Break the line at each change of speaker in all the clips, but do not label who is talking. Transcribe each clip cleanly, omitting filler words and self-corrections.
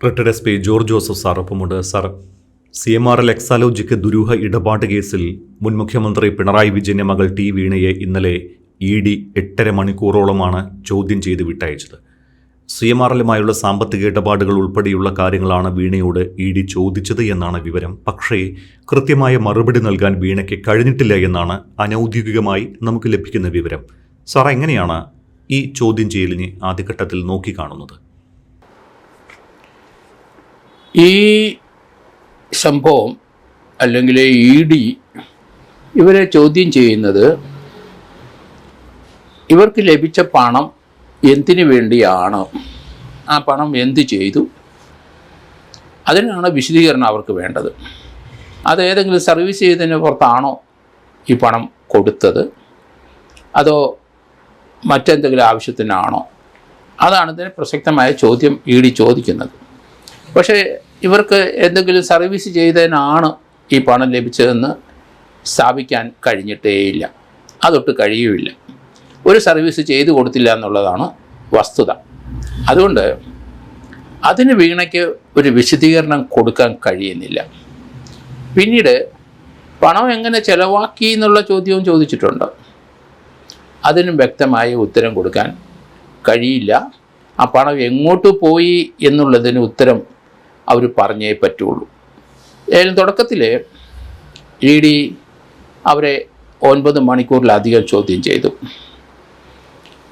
Retired S P George Joseph sir ഒപ്പമുണ്ട്. Sir, CMRL Exalogic ദുരൂഹ ഇടപാട് കേസിൽ മുൻ മുഖ്യമന്ത്രി പിണറായി വിജയന്റെ മകൾ ടി വീണയെ ഇന്നലെ ED 8.5 മണിക്കൂറോളമാണ് ചോദ്യം ചെയ്ത് വിട്ടയച്ചത്. CMRLുമായുള്ള സാമ്പത്തിക ഇടപാടുകൾ ഉൾപ്പെടെയുള്ള കാര്യങ്ങളാണ് വീണയോട് ED ചോദിച്ചത് എന്നാണ് വിവരം. പക്ഷേ കൃത്യമായ മറുപടി നൽകാൻ വീണയ്ക്ക് കഴിഞ്ഞിട്ടില്ല എന്നാണ് അനൗദ്യോഗികമായി നമുക്ക് ലഭിക്കുന്ന വിവരം. സാർ, എങ്ങനെയാണ് ഈ ചോദ്യം ചെയ്യലിനെ ആദ്യഘട്ടത്തിൽ നോക്കിക്കാണുന്നത്?
ഈ സംഭവം അല്ലെങ്കിൽ ED ഇവരെ ചോദ്യം ചെയ്യുന്നത് ഇവർക്ക് ലഭിച്ച പണം എന്തിനു വേണ്ടിയാണ്, ആ പണം എന്ത് ചെയ്തു, അതിനാണ് വിശദീകരണം അവർക്ക് വേണ്ടത്. അത് ഏതെങ്കിലും സർവീസ് ചെയ്തതിന് പുറത്താണോ ഈ പണം കൊടുത്തത്, അതോ മറ്റെന്തെങ്കിലും ആവശ്യത്തിനാണോ? അതാണ് ഇതിന് പ്രസക്തമായ ചോദ്യം ED ചോദിക്കുന്നത്. പക്ഷേ ഇവർക്ക് എന്തെങ്കിലും സർവീസ് ചെയ്തതിനാണ് ഈ പണം ലഭിച്ചതെന്ന് സ്ഥാപിക്കാൻ കഴിഞ്ഞിട്ടേയില്ല, അതൊട്ട് കഴിയുമില്ല. ഒരു സർവീസ് ചെയ്തു കൊടുത്തില്ല എന്നുള്ളതാണ് വസ്തുത. അതുകൊണ്ട് അതിന് വീണയ്ക്ക് ഒരു വിശദീകരണം കൊടുക്കാൻ കഴിയുന്നില്ല. പിന്നീട് പണം എങ്ങനെ ചെലവാക്കി എന്നുള്ള ചോദ്യവും ചോദിച്ചിട്ടുണ്ട്. അതിനും വ്യക്തമായ ഉത്തരം കൊടുക്കാൻ കഴിയില്ല. ആ പണം എങ്ങോട്ട് പോയി എന്നുള്ളതിന് ഉത്തരം അവർ പറഞ്ഞേ പറ്റുള്ളൂ. ഏതായാലും തുടക്കത്തിൽ ED അവരെ 9 മണിക്കൂറിലധികം ചോദ്യം ചെയ്തു.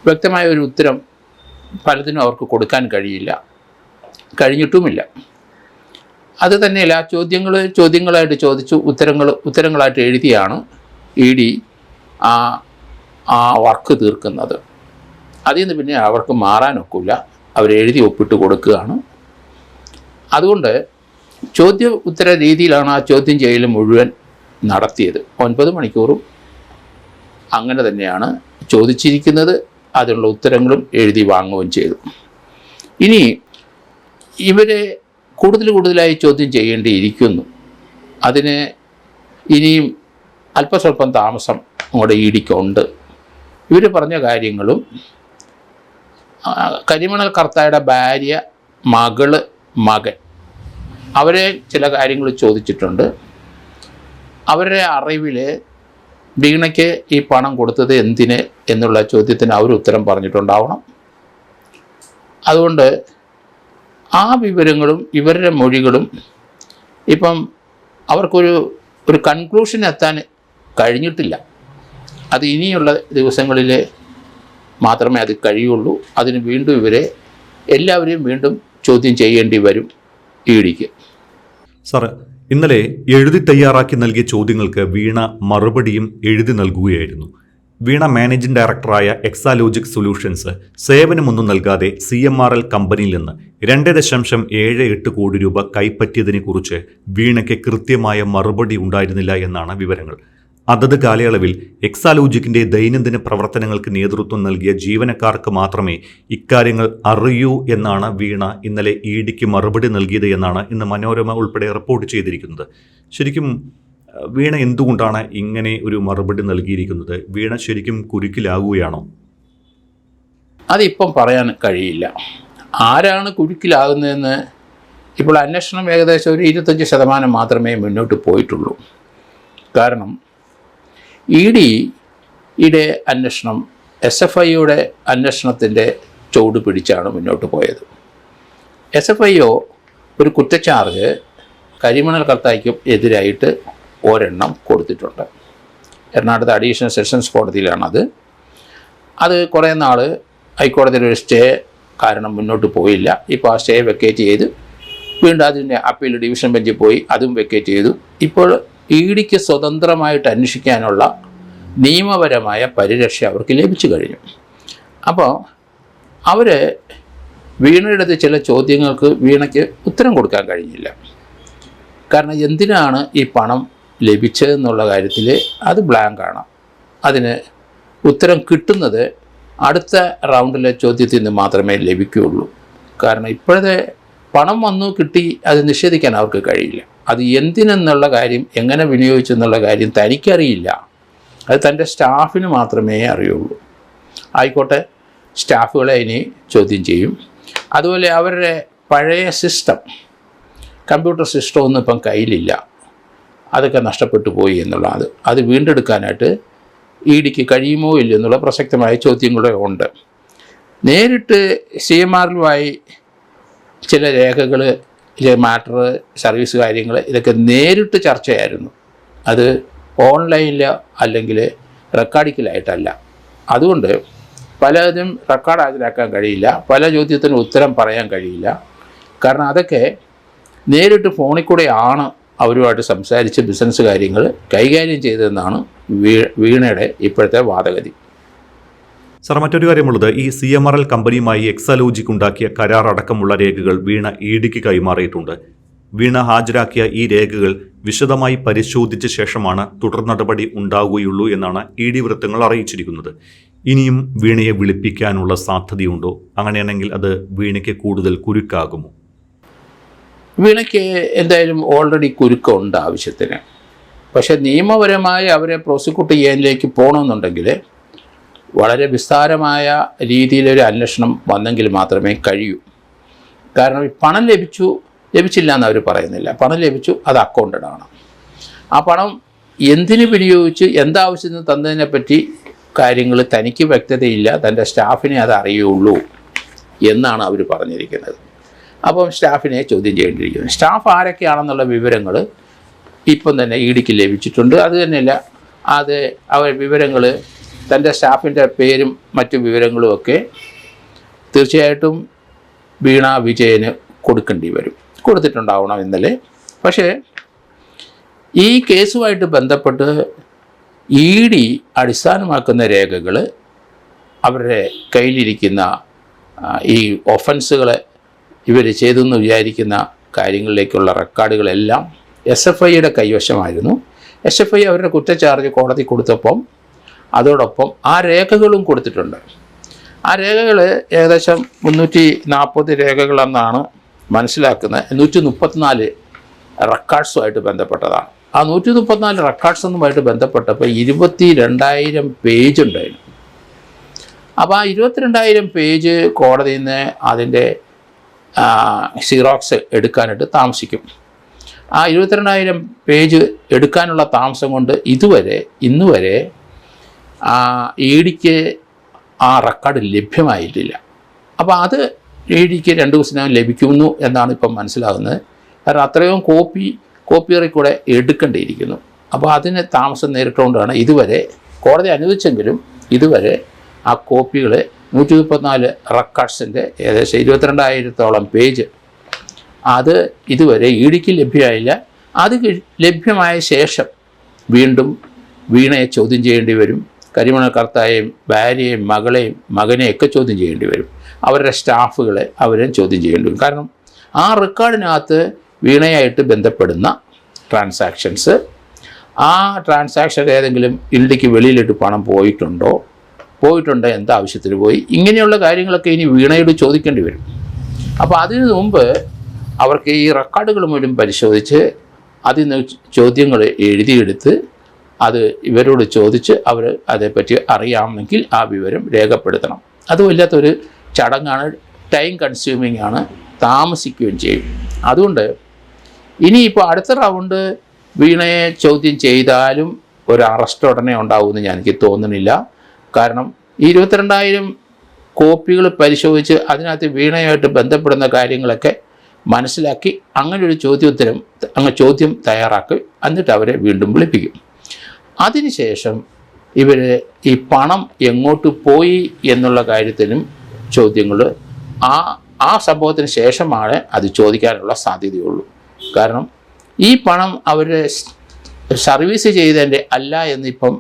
വ്യക്തമായ ഒരു ഉത്തരം പലതിനും അവർക്ക് കൊടുക്കാൻ കഴിഞ്ഞിട്ടുമില്ല. അത് തന്നെയല്ല, ചോദ്യങ്ങളായിട്ട് ചോദിച്ചു, ഉത്തരങ്ങളായിട്ട് എഴുതിയാണ് ED ആ വർക്ക് തീർക്കുന്നത്. അതിൽ നിന്ന് പിന്നെ അവർക്ക് മാറാനൊക്കില്ല, അവരെഴുതി ഒപ്പിട്ട് കൊടുക്കുകയാണ്. അതുകൊണ്ട് ചോദ്യ ഉത്തര രീതിയിലാണ് ആ ചോദ്യം ചെയ്യൽ മുഴുവൻ നടത്തിയത്. 9 മണിക്കൂറും അങ്ങനെ തന്നെയാണ് ചോദിച്ചിരിക്കുന്നത്. അതിനുള്ള ഉത്തരങ്ങളും എഴുതി വാങ്ങുകയും ചെയ്തു. ഇനി ഇവരെ കൂടുതലായി ചോദ്യം ചെയ്യേണ്ടിയിരിക്കുന്നു. അതിന് ഇനിയും അല്പസ്വല്പം താമസം നമ്മുടെ EDക്കുണ്ട്. ഇവർ പറഞ്ഞ കാര്യങ്ങളും കരിമണൽ കർത്തായുടെ ഭാര്യ, മകള്, മകൻ, അവരെ ചില കാര്യങ്ങൾ ചോദിച്ചിട്ടുണ്ട്. അവരുടെ അറിവിൽ വീണയ്ക്ക് ഈ പണം കൊടുത്തത് എന്തിന് എന്നുള്ള ചോദ്യത്തിന് അവർ ഉത്തരം പറഞ്ഞിട്ടുണ്ടാവണം. അതുകൊണ്ട് ആ വിവരങ്ങളും ഇവരുടെ മൊഴികളും ഇപ്പം അവർക്കൊരു കൺക്ലൂഷൻ എത്താൻ കഴിഞ്ഞിട്ടില്ല. അത് ഇനിയുള്ള ദിവസങ്ങളിൽ മാത്രമേ അത് കഴിയുള്ളൂ. അതിന് വീണ്ടും എല്ലാവരെയും വീണ്ടും ചോദ്യം ചെയ്യേണ്ടി വരും EDക്ക്.
സാർ, ഇന്നലെ എഴുതി തയ്യാറാക്കി നൽകിയ ചോദ്യങ്ങൾക്ക് വീണ മറുപടിയും എഴുതി നൽകുകയായിരുന്നു. വീണ മാനേജിംഗ് ഡയറക്ടറായ എക്സാലോജിക് സൊല്യൂഷൻസ് സേവനമൊന്നും നൽകാതെ CMRL കമ്പനിയിൽ നിന്ന് 2.78 കോടി രൂപ കൈപ്പറ്റിയതിനെക്കുറിച്ച് വീണയ്ക്ക് കൃത്യമായ മറുപടി ഉണ്ടായിരുന്നില്ല എന്നാണ് വിവരങ്ങൾ. അതത് കാലയളവിൽ എക്സാലോജിക്കിന്റെ ദൈനംദിന പ്രവർത്തനങ്ങൾക്ക് നേതൃത്വം നൽകിയ ജീവനക്കാർക്ക് മാത്രമേ ഇക്കാര്യങ്ങൾ അറിയൂ എന്നാണ് വീണ ഇന്നലെ EDക്ക് മറുപടി നൽകിയത് എന്നാണ് ഇന്ന് മനോരമ ഉൾപ്പെടെ റിപ്പോർട്ട് ചെയ്തിരിക്കുന്നത്. ശരിക്കും വീണ എന്തുകൊണ്ടാണ് ഇങ്ങനെ ഒരു മറുപടി നൽകിയിരിക്കുന്നത്? വീണ ശരിക്കും കുരുക്കിലാകുകയാണോ?
അതിപ്പം പറയാൻ കഴിയില്ല. ആരാണ് കുരുക്കിലാകുന്നതെന്ന് ഇപ്പോൾ അന്വേഷണം ഏകദേശം ഒരു 25% മാത്രമേ മുന്നോട്ട് പോയിട്ടുള്ളൂ. കാരണം EDയുടെ അന്വേഷണം SFIയുടെ അന്വേഷണത്തിൻ്റെ ചുവട് പിടിച്ചാണ് മുന്നോട്ട് പോയത്. SFIO ഒരു കുറ്റച്ചാർജ് കരിമണൽ കർത്തായ്ക്കും എതിരായിട്ട് ഒരെണ്ണം കൊടുത്തിട്ടുണ്ട്. എറണാകുളത്ത് അഡീഷണൽ സെഷൻസ് കോടതിയിലാണത്. അത് കുറേ നാൾ ഹൈക്കോടതിയിൽ ഒരു സ്റ്റേ കാരണം മുന്നോട്ട് പോയില്ല. ഇപ്പോൾ ആ സ്റ്റേ വെക്കേറ്റ് ചെയ്ത് വീണ്ടും അതിൻ്റെ അപ്പീൽ ഡിവിഷൻ ബെഞ്ചിൽ പോയി, അതും വെക്കേറ്റ് ചെയ്തു. ഇപ്പോൾ EDക്ക് സ്വതന്ത്രമായിട്ട് അന്വേഷിക്കാനുള്ള നിയമപരമായ പരിരക്ഷ അവർക്ക് ലഭിച്ചു കഴിഞ്ഞു. അപ്പോൾ അവർ വീണയുടെ ചില ചോദ്യങ്ങൾക്ക് വീണയ്ക്ക് ഉത്തരം കൊടുക്കാൻ കഴിഞ്ഞില്ല. കാരണം എന്തിനാണ് ഈ പണം ലഭിച്ചതെന്നുള്ള കാര്യത്തിൽ അത് ബ്ലാങ്കാണ്. അതിന് ഉത്തരം കിട്ടുന്നത് അടുത്ത റൗണ്ടിലെ ചോദ്യത്തിൽ നിന്ന് മാത്രമേ ലഭിക്കുകയുള്ളൂ. കാരണം ഇപ്പോഴത്തെ പണം വന്നു കിട്ടി, അത് നിഷേധിക്കാൻ അവർക്ക് കഴിയില്ല. അത് എന്തിനെന്നുള്ള കാര്യം, എങ്ങനെ വിനിയോഗിച്ചെന്നുള്ള കാര്യം തനിക്കറിയില്ല. അത് തൻ്റെ സ്റ്റാഫിന് മാത്രമേ അറിയുള്ളൂ. ആയിക്കോട്ടെ, സ്റ്റാഫുകളെ ഇനി ചോദ്യം ചെയ്യും. അതുപോലെ അവരുടെ പഴയ സിസ്റ്റം, കമ്പ്യൂട്ടർ സിസ്റ്റം ഒന്നും ഇപ്പം കയ്യിലില്ല, അതൊക്കെ നഷ്ടപ്പെട്ടു പോയി എന്നുള്ളത്. അത് വീണ്ടെടുക്കാനായിട്ട് ഇ ഡിക്ക് കഴിയുമോ ഇല്ലെന്നുള്ള പ്രസക്തമായ ചോദ്യം കൂടെ ഉണ്ട്. നേരിട്ട് CMRലുമായി ചില രേഖകൾ, ചില മാറ്റർ, സർവീസ് കാര്യങ്ങൾ ഇതൊക്കെ നേരിട്ട് ചർച്ചയായിരുന്നു. അത് ഓൺലൈനിൽ അല്ലെങ്കിൽ റെക്കോർഡിക്കലായിട്ടല്ല. അതുകൊണ്ട് പലതും റെക്കോർഡ് ഹാജരാക്കാൻ കഴിയില്ല, പല ചോദ്യത്തിനും ഉത്തരം പറയാൻ കഴിയില്ല. കാരണം അതൊക്കെ നേരിട്ട് ഫോണിൽ കൂടെയാണ് അവരുമായിട്ട് സംസാരിച്ച് ബിസിനസ് കാര്യങ്ങൾ കൈകാര്യം ചെയ്തതെന്നാണ് വീണയുടെ ഇപ്പോഴത്തെ വാദഗതി.
സാർ, മറ്റൊരു കാര്യമുള്ളത്, ഈ CMRL കമ്പനിയുമായി എക്സാലോജിക് ഉണ്ടാക്കിയ കരാർ അടക്കമുള്ള രേഖകൾ വീണ ഇ ഡിക്ക് കൈമാറിയിട്ടുണ്ട്. വീണ ഹാജരാക്കിയ ഈ രേഖകൾ വിശദമായി പരിശോധിച്ച ശേഷമാണ് തുടർ നടപടി ഉണ്ടാവുകയുള്ളൂ എന്നാണ് ഇ ഡി വൃത്തങ്ങൾ അറിയിച്ചിരിക്കുന്നത്. ഇനിയും വീണയെ വിളിപ്പിക്കാനുള്ള സാധ്യതയുണ്ടോ? അങ്ങനെയാണെങ്കിൽ അത് വീണയ്ക്ക് കൂടുതൽ കുരുക്കാകുമോ?
വീണയ്ക്ക് എന്തായാലും ഓൾറെഡി കുരുക്കമുണ്ട് ആവശ്യത്തിന്. പക്ഷേ നിയമപരമായി അവരെ പ്രോസിക്യൂട്ട് ചെയ്യാനിലേക്ക് പോകണമെന്നുണ്ടെങ്കിൽ വളരെ വിസ്താരമായ രീതിയിലൊരു അന്വേഷണം വന്നെങ്കിൽ മാത്രമേ കഴിയൂ. കാരണം ഈ പണം ലഭിച്ചില്ല എന്ന് അവർ പറയുന്നില്ല. പണം ലഭിച്ചു, അത് അക്കൗണ്ടഡ് ആണ്. ആ പണം എന്തിന് വിനിയോഗിച്ച്, എന്താവശ്യത്തിന് തന്നതിനെപ്പറ്റി കാര്യങ്ങൾ തനിക്ക് വ്യക്തതയില്ല, തൻ്റെ സ്റ്റാഫിനെ അത് അറിയുള്ളൂ എന്നാണ് അവർ പറഞ്ഞിരിക്കുന്നത്. അപ്പം സ്റ്റാഫിനെ ചോദ്യം ചെയ്യേണ്ടിയിരിക്കുന്നു. സ്റ്റാഫ് ആരൊക്കെയാണെന്നുള്ള വിവരങ്ങൾ ഇപ്പം തന്നെ ഇ ഡിക്ക് ലഭിച്ചിട്ടുണ്ട്. അത് തന്നെയല്ല, അത് അവർ വിവരങ്ങൾ, തൻ്റെ സ്റ്റാഫിൻ്റെ പേരും മറ്റു വിവരങ്ങളുമൊക്കെ തീർച്ചയായിട്ടും വീണ വിജയന് കൊടുക്കേണ്ടി വരും, കൊടുത്തിട്ടുണ്ടാവണം ഇന്നലെ. പക്ഷേ ഈ കേസുമായിട്ട് ബന്ധപ്പെട്ട് ഇ ഡി അടിസ്ഥാനമാക്കുന്ന രേഖകൾ, അവരുടെ കയ്യിലിരിക്കുന്ന ഈ ഒഫൻസുകൾ ഇവർ ചെയ്തെന്ന് വിചാരിക്കുന്ന കാര്യങ്ങളിലേക്കുള്ള റെക്കോർഡുകളെല്ലാം SFIയുടെ കൈവശമായിരുന്നു. SFI അവരുടെ കുറ്റച്ചാർജ് കോടതി കൊടുത്തപ്പം അതോടൊപ്പം ആ രേഖകളും കൊടുത്തിട്ടുണ്ട്. ആ രേഖകൾ ഏകദേശം 340 രേഖകളെന്നാണ് മനസ്സിലാക്കുന്നത്. 134 റെക്കോർഡ്സുമായിട്ട് ബന്ധപ്പെട്ടതാണ്. ആ 134 റെക്കോർഡ്സൊന്നുമായിട്ട് ബന്ധപ്പെട്ടപ്പോൾ 22,000 പേജ് ഉണ്ടായിരുന്നു. അപ്പോൾ ആ 22,000 പേജ് കോടതിയിൽ നിന്ന് അതിൻ്റെ സിറോക്സ് എടുക്കാനായിട്ട് താമസിക്കും. ആ 22,000 പേജ് എടുക്കാനുള്ള താമസം കൊണ്ട് ഇന്ന് വരെ ഇ ഡിക്ക് ആ റെക്കോർഡ് ലഭ്യമായിട്ടില്ല. അപ്പോൾ അത് ഇ ഡിക്ക് 2 ദിവസത്തിനകം ലഭിക്കുന്നു എന്നാണ് ഇപ്പം മനസ്സിലാകുന്നത്. കാരണം അത്രയും കോപ്പിയറിൽ കൂടെ എടുക്കേണ്ടിയിരിക്കുന്നു. അപ്പോൾ അതിന് താമസം നേരിട്ടുകൊണ്ടാണ് ഇതുവരെ കോടതി അനുവദിച്ചെങ്കിലും ഇതുവരെ ആ കോപ്പികൾ 134 റെക്കോർഡ്സിൻ്റെ ഏകദേശം 22,000-ഓളം പേജ് അത് ഇതുവരെ ഇ ഡിക്ക് ലഭ്യമായില്ല. അത് ലഭ്യമായ ശേഷം വീണ്ടും വീണയെ ചോദ്യം ചെയ്യേണ്ടി വരും. കരിമണൽ കർത്തായെയും ഭാര്യയെയും മകനെയൊക്കെ ചോദ്യം ചെയ്യേണ്ടി വരും. അവരുടെ സ്റ്റാഫുകളെ അവരെയും ചോദ്യം ചെയ്യേണ്ടി വരും. കാരണം ആ റെക്കോർഡിനകത്ത് വീണയായിട്ട് ബന്ധപ്പെടുന്ന ട്രാൻസാക്ഷൻസ്, ആ ട്രാൻസാക്ഷൻ ഏതെങ്കിലും ഇൽഡിക്ക് വെളിയിലിട്ട് പണം പോയിട്ടുണ്ടോ എന്താവശ്യത്തിന് പോയി, ഇങ്ങനെയുള്ള കാര്യങ്ങളൊക്കെ ഇനി വീണയോട് ചോദിക്കേണ്ടി വരും. അപ്പോൾ അതിനു മുമ്പ് അവർക്ക് ഈ റെക്കോർഡുകൾ മുഴുവൻ പരിശോധിച്ച് അതിൽ നിന്ന് ചോദ്യങ്ങൾ എഴുതിയെടുത്ത് അത് ഇവരോട് ചോദിച്ച് അവർ അതേപ്പറ്റി അറിയാമെങ്കിൽ ആ വിവരം രേഖപ്പെടുത്തണം. അത് വല്ലാത്തൊരു ചടങ്ങാണ്, ടൈം കൺസ്യൂമിംഗ് ആണ്, താമസിക്കുകയും ചെയ്യും. അതുകൊണ്ട് ഇനിയിപ്പോൾ അടുത്ത റൗണ്ട് വീണയെ ചോദ്യം ചെയ്താലും ഒരു അറസ്റ്റ് ഉടനെ ഉണ്ടാവുമെന്ന് എനിക്ക് തോന്നുന്നില്ല. കാരണം ഈ 22,000 കോപ്പികൾ പരിശോധിച്ച് അതിനകത്ത് വീണയായിട്ട് ബന്ധപ്പെടുന്ന കാര്യങ്ങളൊക്കെ മനസ്സിലാക്കി അങ്ങനൊരു ചോദ്യം തയ്യാറാക്കി എന്നിട്ട് അവരെ വീണ്ടും വിളിപ്പിക്കും. അതിനുശേഷം ഇവർ ഈ പണം എങ്ങോട്ട് പോയി എന്നുള്ള കാര്യത്തിനും ചോദ്യങ്ങൾ ആ സംഭവത്തിന് ശേഷമാണ് അത് ചോദിക്കാനുള്ള സാധ്യതയുള്ളൂ. കാരണം ഈ പണം അവർ സർവീസ് ചെയ്തതിൻ്റെ അല്ല എന്നിപ്പം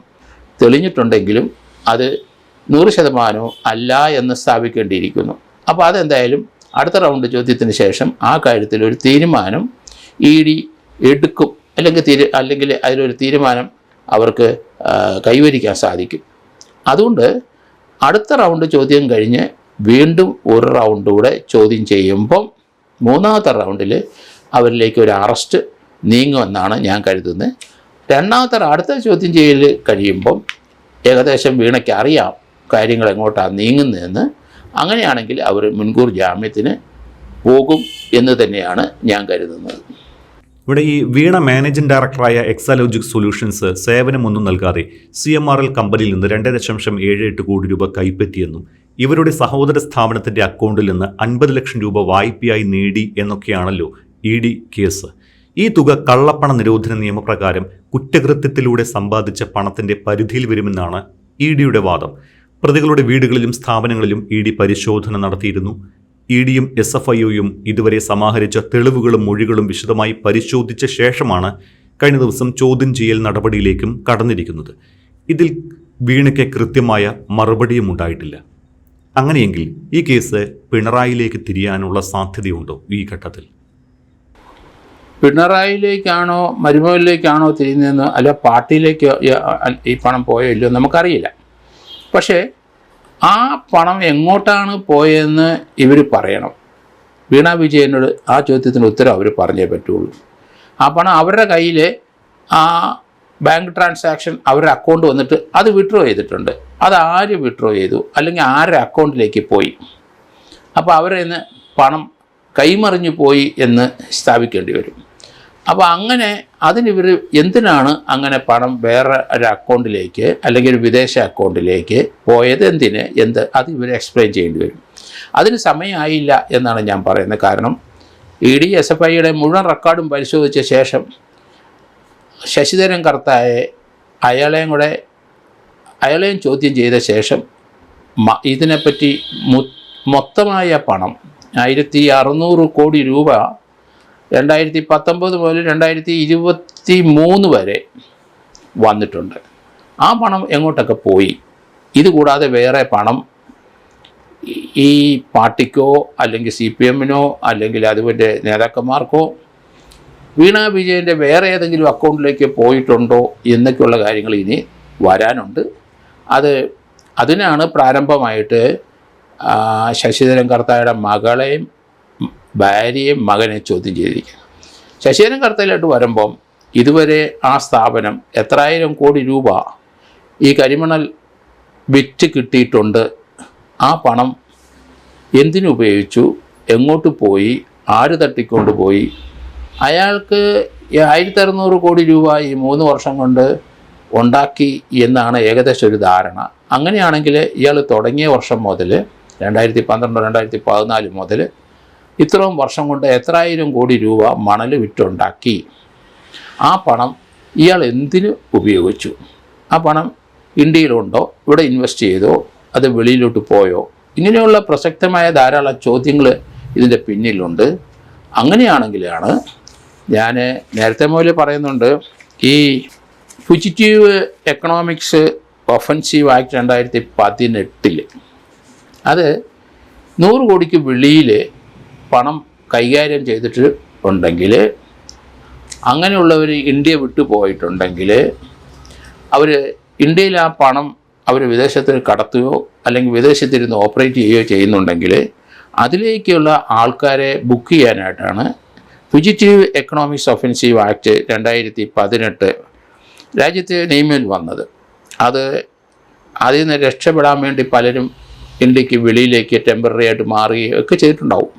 തെളിഞ്ഞിട്ടുണ്ടെങ്കിലും അത് 100% അല്ല എന്ന് സ്ഥാപിക്കേണ്ടിയിരിക്കുന്നു. അപ്പോൾ അതെന്തായാലും അടുത്ത റൗണ്ട് ചോദ്യത്തിന് ശേഷം ആ കാര്യത്തിൽ ഒരു തീരുമാനം ഇ ഡി എടുക്കും, അല്ലെങ്കിൽ അതിലൊരു തീരുമാനം അവർക്ക് കൈവരിക്കാൻ സാധിക്കും. അതുകൊണ്ട് അടുത്ത റൗണ്ട് ചോദ്യം കഴിഞ്ഞ് വീണ്ടും ഒരു റൗണ്ട് കൂടെ ചോദ്യം ചെയ്യുമ്പം 3ാമത്തെ റൗണ്ടിൽ അവരിലേക്ക് ഒരു അറസ്റ്റ് നീങ്ങുമെന്നാണ് ഞാൻ കരുതുന്നത്. അടുത്ത ചോദ്യം ചെയ്യൽ കഴിയുമ്പം ഏകദേശം വീണയ്ക്ക് അറിയാം കാര്യങ്ങൾ എങ്ങോട്ടാണ് നീങ്ങുന്നതെന്ന്. അങ്ങനെയാണെങ്കിൽ അവർ മുൻകൂർ ജാമ്യത്തിന് പോകും എന്ന് തന്നെയാണ് ഞാൻ കരുതുന്നത്.
ഇവിടെ ഈ വീണ മാനേജിംഗ് ഡയറക്ടറായ എക്സാലോജിക് സൊല്യൂഷൻസ് സേവനമൊന്നും നൽകാതെ CMRL കമ്പനിയിൽ നിന്ന് 2.78 കോടി രൂപ കൈപ്പറ്റിയെന്നും ഇവരുടെ സഹോദര സ്ഥാപനത്തിന്റെ അക്കൗണ്ടിൽ നിന്ന് 50 ലക്ഷം രൂപ വായ്പയായി നേടി എന്നൊക്കെയാണല്ലോ ED കേസ്. ഈ തുക കള്ളപ്പണ നിരോധന നിയമപ്രകാരം കുറ്റകൃത്യത്തിലൂടെ സമ്പാദിച്ച പണത്തിന്റെ പരിധിയിൽ വരുമെന്നാണ് EDയുടെ വാദം. പ്രതികളുടെ വീടുകളിലും സ്ഥാപനങ്ങളിലും ED പരിശോധന നടത്തിയിരുന്നു. EDയും SFIOയും ഇതുവരെ സമാഹരിച്ച തെളിവുകളും മൊഴികളും വിശദമായി പരിശോധിച്ച ശേഷമാണ് കഴിഞ്ഞ ദിവസം ചോദ്യം ചെയ്യൽ നടപടിയിലേക്കും കടന്നിരിക്കുന്നത്. ഇതിൽ വീണയ്ക്ക് കൃത്യമായ മറുപടിയും ഉണ്ടായിട്ടില്ല. അങ്ങനെയെങ്കിൽ ഈ കേസ് പിണറായിയിലേക്ക് തിരിയാനുള്ള സാധ്യതയുണ്ടോ ഈ ഘട്ടത്തിൽ?
പിണറായിയിലേക്കാണോ മരുമകളിലേക്കാണോ തിരിയുന്നതെന്ന്, അല്ല പാർട്ടിയിലേക്ക് ഈ പണം പോയോ ഇല്ലയോ നമുക്കറിയില്ല. പക്ഷേ ആ പണം എങ്ങോട്ടാണ് പോയതെന്ന് ഇവർ പറയണം. വീണ വിജയനോട് ആ ചോദ്യത്തിന് ഉത്തരം അവർ പറഞ്ഞേ പറ്റുള്ളൂ. ആ പണം അവരുടെ കയ്യിൽ ആ ബാങ്ക് ട്രാൻസാക്ഷൻ അവരുടെ അക്കൗണ്ട് വന്നിട്ട് അത് വിഡ്രോ ചെയ്തിട്ടുണ്ട്. അത് ആര് വിഡ്രോ ചെയ്തു, അല്ലെങ്കിൽ ആരുടെ അക്കൗണ്ടിലേക്ക് പോയി, അപ്പോൾ അവരിൽ നിന്ന് പണം കൈമറിഞ്ഞു പോയി എന്ന് സ്ഥാപിക്കേണ്ടി വരും. അപ്പോൾ അങ്ങനെ അതിനിവർ എന്തിനാണ് അങ്ങനെ പണം വേറെ ഒരു അക്കൗണ്ടിലേക്ക് അല്ലെങ്കിൽ ഒരു വിദേശ അക്കൗണ്ടിലേക്ക് പോയത്, അത് ഇവർ എക്സ്പ്ലെയിൻ ചെയ്യേണ്ടി വരും. അതിന് സമയമായില്ല എന്നാണ് ഞാൻ പറയുന്നത്. കാരണം ED SFIയുടെ മുഴുവൻ റെക്കോർഡും പരിശോധിച്ച ശേഷം ശശിധരൻ കർത്തായെ അയാളെയും ചോദ്യം ചെയ്ത ശേഷം ഇതിനെപ്പറ്റി മൊത്തമായ പണം 1600 കോടി രൂപ 2019 മുതൽ 2023 വരെ വന്നിട്ടുണ്ട്. ആ പണം എങ്ങോട്ടൊക്കെ പോയി? ഇതുകൂടാതെ വേറെ പണം ഈ പാർട്ടിക്കോ അല്ലെങ്കിൽ CPMനോ അല്ലെങ്കിൽ അതുപോലെ നേതാക്കന്മാർക്കോ വീണ വിജയൻ്റെ വേറെ ഏതെങ്കിലും അക്കൗണ്ടിലേക്ക് പോയിട്ടുണ്ടോ എന്നൊക്കെയുള്ള കാര്യങ്ങൾ ഇനി വരാനുണ്ട്. അതിനാണ് പ്രാരംഭമായിട്ട് ശശിധരൻ കർത്തായുടെ മകളെയും ഭാര്യയും മകനെ ചോദ്യം ചെയ്തിരിക്കുന്നത്. ശശിധരൻ കർത്തയിലോട്ട് വരുമ്പം ഇതുവരെ ആ സ്ഥാപനം എത്രായിരം കോടി രൂപ ഈ കരിമണൽ വിറ്റ് കിട്ടിയിട്ടുണ്ട്. ആ പണം എന്തിനുപയോഗിച്ചു, എങ്ങോട്ട് പോയി, ആര് തട്ടിക്കൊണ്ട് പോയി? അയാൾക്ക് 1600 കോടി രൂപ ഈ 3 വർഷം കൊണ്ട് ഉണ്ടാക്കി എന്നാണ് ഏകദേശം ഒരു ധാരണ. അങ്ങനെയാണെങ്കിൽ ഇയാൾ തുടങ്ങിയ വർഷം മുതൽ 2012 2014 മുതൽ ഇത്രയും വർഷം കൊണ്ട് എത്രായിരം കോടി രൂപ മണൽ വിറ്റുണ്ടാക്കി? ആ പണം ഇയാൾ എന്തിനു ഉപയോഗിച്ചു? ആ പണം ഇന്ത്യയിലുണ്ടോ, ഇവിടെ ഇൻവെസ്റ്റ് ചെയ്തോ, അത് വെളിയിലോട്ട് പോയോ? ഇങ്ങനെയുള്ള പ്രസക്തമായ ധാരാളം ചോദ്യങ്ങൾ ഇതിൻ്റെ പിന്നിലുണ്ട്. അങ്ങനെയാണെങ്കിലാണ് ഞാൻ നേരത്തെ മുതൽ പറയുന്നുണ്ട്, ഈ ഫുജിറ്റീവ് എക്കണോമിക്സ് ഒഫൻസീവ് ആക്ട് 2018 അത് 100 കോടിക്ക് വെളിയിൽ പണം കൈകാര്യം ചെയ്തിട്ട് ഉണ്ടെങ്കിൽ, അങ്ങനെയുള്ളവർ ഇന്ത്യ വിട്ടു പോയിട്ടുണ്ടെങ്കിൽ, അവർ ഇന്ത്യയിൽ ആ പണം അവർ വിദേശത്തിൽ കടത്തുകയോ അല്ലെങ്കിൽ വിദേശത്തിരുന്ന് ഓപ്പറേറ്റ് ചെയ്യുകയോ ചെയ്യുന്നുണ്ടെങ്കിൽ അതിലേക്കുള്ള ആൾക്കാരെ ബുക്ക് ചെയ്യാനായിട്ടാണ് ഫുജിറ്റീവ് എക്കണോമിക്സ് ഒഫൻസീവ് ആക്ട് 2018 രാജ്യത്തെ നിയമത്തിൽ വന്നത്. അതിൽ നിന്ന് രക്ഷപ്പെടാൻ വേണ്ടി പലരും ഇന്ത്യക്ക് വെളിയിലേക്ക് ടെമ്പററി ആയിട്ട് മാറുകയും ഒക്കെ ചെയ്തിട്ടുണ്ടാവും,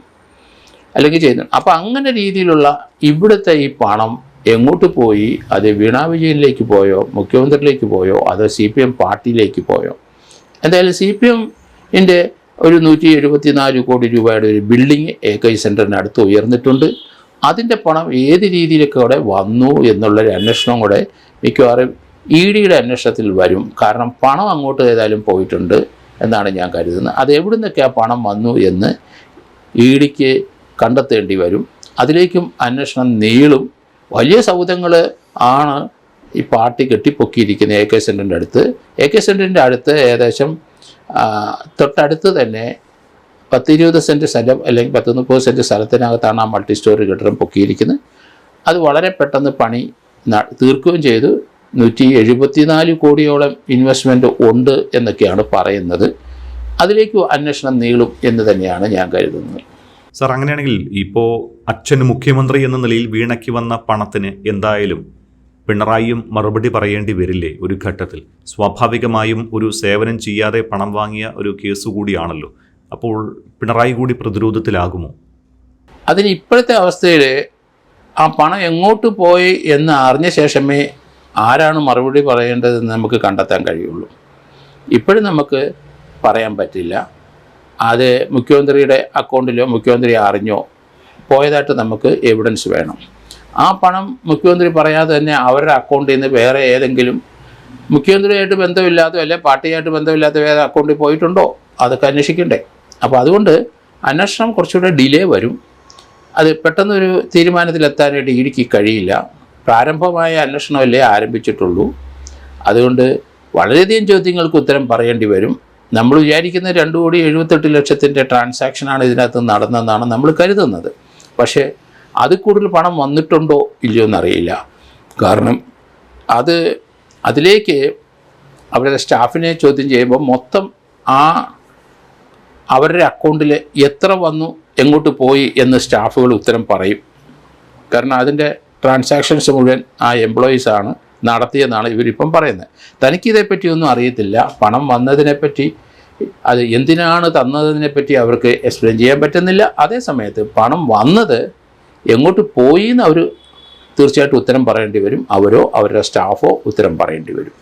അല്ലെങ്കിൽ ചെയ്യുന്നുണ്ട്. അപ്പോൾ അങ്ങനെ രീതിയിലുള്ള ഇവിടുത്തെ ഈ പണം എങ്ങോട്ട് പോയി? അത് വീണ വിജയനിലേക്ക് പോയോ, മുഖ്യമന്ത്രിയിലേക്ക് പോയോ, അത് CPM പാർട്ടിയിലേക്ക് പോയോ? എന്തായാലും CPMൻ്റെ ഒരു 174 കോടി രൂപയുടെ ഒരു ബിൽഡിംഗ് AK സെൻറ്ററിനടുത്ത് ഉയർന്നിട്ടുണ്ട്. അതിൻ്റെ പണം ഏത് രീതിയിലൊക്കെ അവിടെ വന്നു എന്നുള്ളൊരു അന്വേഷണം കൂടെ മിക്കവാറും EDയുടെ അന്വേഷണത്തിൽ വരും. കാരണം പണം അങ്ങോട്ട് ഏതായാലും പോയിട്ടുണ്ട് എന്നാണ് ഞാൻ കരുതുന്നത്. അത് എവിടെ നിന്നൊക്കെ ആ പണം വന്നു എന്ന് EDക്ക് കണ്ടെത്തേണ്ടി വരും. അതിലേക്കും അന്വേഷണം നീളും. വലിയ സൗധങ്ങൾ ആണ് ഈ പാർട്ടി കെട്ടിപ്പൊക്കിയിരിക്കുന്ന AK സെൻറ്ററിൻ്റെ അടുത്ത്. AK സെൻറ്ററിൻ്റെ അടുത്ത് ഏകദേശം തൊട്ടടുത്ത് തന്നെ 10-20 സെൻറ്റ് സ്ഥലം അല്ലെങ്കിൽ 10-30 സെൻറ്റ് സ്ഥലത്തിനകത്താണ് ആ മൾട്ടി സ്റ്റോറി കെട്ടിടം പൊക്കിയിരിക്കുന്നത്. അത് വളരെ പെട്ടെന്ന് പണി തീർക്കുകയും ചെയ്തു. 174 കോടിയോളം ഇൻവെസ്റ്റ്മെൻറ്റ് ഉണ്ട് എന്നൊക്കെയാണ് പറയുന്നത്. അതിലേക്ക് അന്വേഷണം നീളും എന്ന് തന്നെയാണ് ഞാൻ കരുതുന്നത്.
സാർ, അങ്ങനെയാണെങ്കിൽ ഇപ്പോൾ അച്ഛൻ മുഖ്യമന്ത്രി എന്ന നിലയിൽ വീണയ്ക്ക് വന്ന പണത്തിന് എന്തായാലും പിണറായിയും മറുപടി പറയേണ്ടി വരില്ലേ ഒരു ഘട്ടത്തിൽ? സ്വാഭാവികമായും ഒരു സേവനം ചെയ്യാതെ പണം വാങ്ങിയ ഒരു കേസ് കൂടിയാണല്ലോ. അപ്പോൾ പിണറായി കൂടി പ്രതിരോധത്തിലാകുമോ?
അതിന് ഇപ്പോഴത്തെ അവസ്ഥയിൽ ആ പണം എങ്ങോട്ട് പോയി എന്ന് അറിഞ്ഞ ശേഷമേ ആരാണ് മറുപടി പറയേണ്ടതെന്ന് നമുക്ക് കണ്ടെത്താൻ കഴിയുള്ളൂ. ഇപ്പോഴും നമുക്ക് പറയാൻ പറ്റില്ല. അത് മുഖ്യമന്ത്രിയുടെ അക്കൗണ്ടിലോ മുഖ്യമന്ത്രി അറിഞ്ഞോ പോയതായിട്ട് നമുക്ക് എവിഡൻസ് വേണം. ആ പണം മുഖ്യമന്ത്രി പറയാതെ തന്നെ അവരുടെ അക്കൗണ്ടിൽ നിന്ന് വേറെ ഏതെങ്കിലും മുഖ്യമന്ത്രിയായിട്ട് ബന്ധമില്ലാത്തോ അല്ലെ പാർട്ടിയായിട്ട് ബന്ധമില്ലാത്ത വേറെ അക്കൗണ്ടിൽ പോയിട്ടുണ്ടോ, അതൊക്കെ അന്വേഷിക്കണ്ടേ. അപ്പോൾ അതുകൊണ്ട് അന്വേഷണം കുറച്ചുകൂടെ ഡിലേ വരും. അത് പെട്ടെന്നൊരു തീരുമാനത്തിലെത്താനായിട്ട് ഇടിക്ക് കഴിയില്ല. പ്രാരംഭമായ അന്വേഷണമല്ലേ ആരംഭിച്ചിട്ടുള്ളൂ. അതുകൊണ്ട് വളരെയധികം ചോദ്യങ്ങൾക്ക് ഉത്തരം പറയേണ്ടി വരും. നമ്മൾ വിചാരിക്കുന്ന 2,78,00,000 ട്രാൻസാക്ഷനാണ് ഇതിനകത്ത് നടന്നതെന്നാണ് നമ്മൾ കരുതുന്നത്. പക്ഷേ അത് കൂടുതൽ പണം വന്നിട്ടുണ്ടോ ഇല്ലയോ എന്നറിയില്ല. കാരണം അതിലേക്ക് അവരുടെ സ്റ്റാഫിനെ ചോദ്യം ചെയ്യുമ്പോൾ മൊത്തം അവരുടെ അക്കൗണ്ടിൽ എത്ര വന്നു, എങ്ങോട്ട് പോയി എന്ന് സ്റ്റാഫുകൾ ഉത്തരം പറയും. കാരണം അതിൻ്റെ ട്രാൻസാക്ഷൻസ് മുഴുവൻ ആ എംപ്ലോയീസാണ് നടത്തിയെന്നാണ് ഇവരിപ്പം പറയുന്നത്. തനിക്കിതേപ്പറ്റിയൊന്നും അറിയത്തില്ല. പണം വന്നതിനെപ്പറ്റി, അത് എന്തിനാണ് തന്നതിനെപ്പറ്റി അവർക്ക് എക്സ്പ്ലെയിൻ ചെയ്യാൻ പറ്റുന്നില്ല. അതേ സമയത്ത് പണം വന്നത് എങ്ങോട്ട് പോയി എന്ന് അവർ തീർച്ചയായിട്ടും ഉത്തരം പറയേണ്ടി വരും. അവരോ അവരുടെ സ്റ്റാഫോ ഉത്തരം പറയേണ്ടി വരും.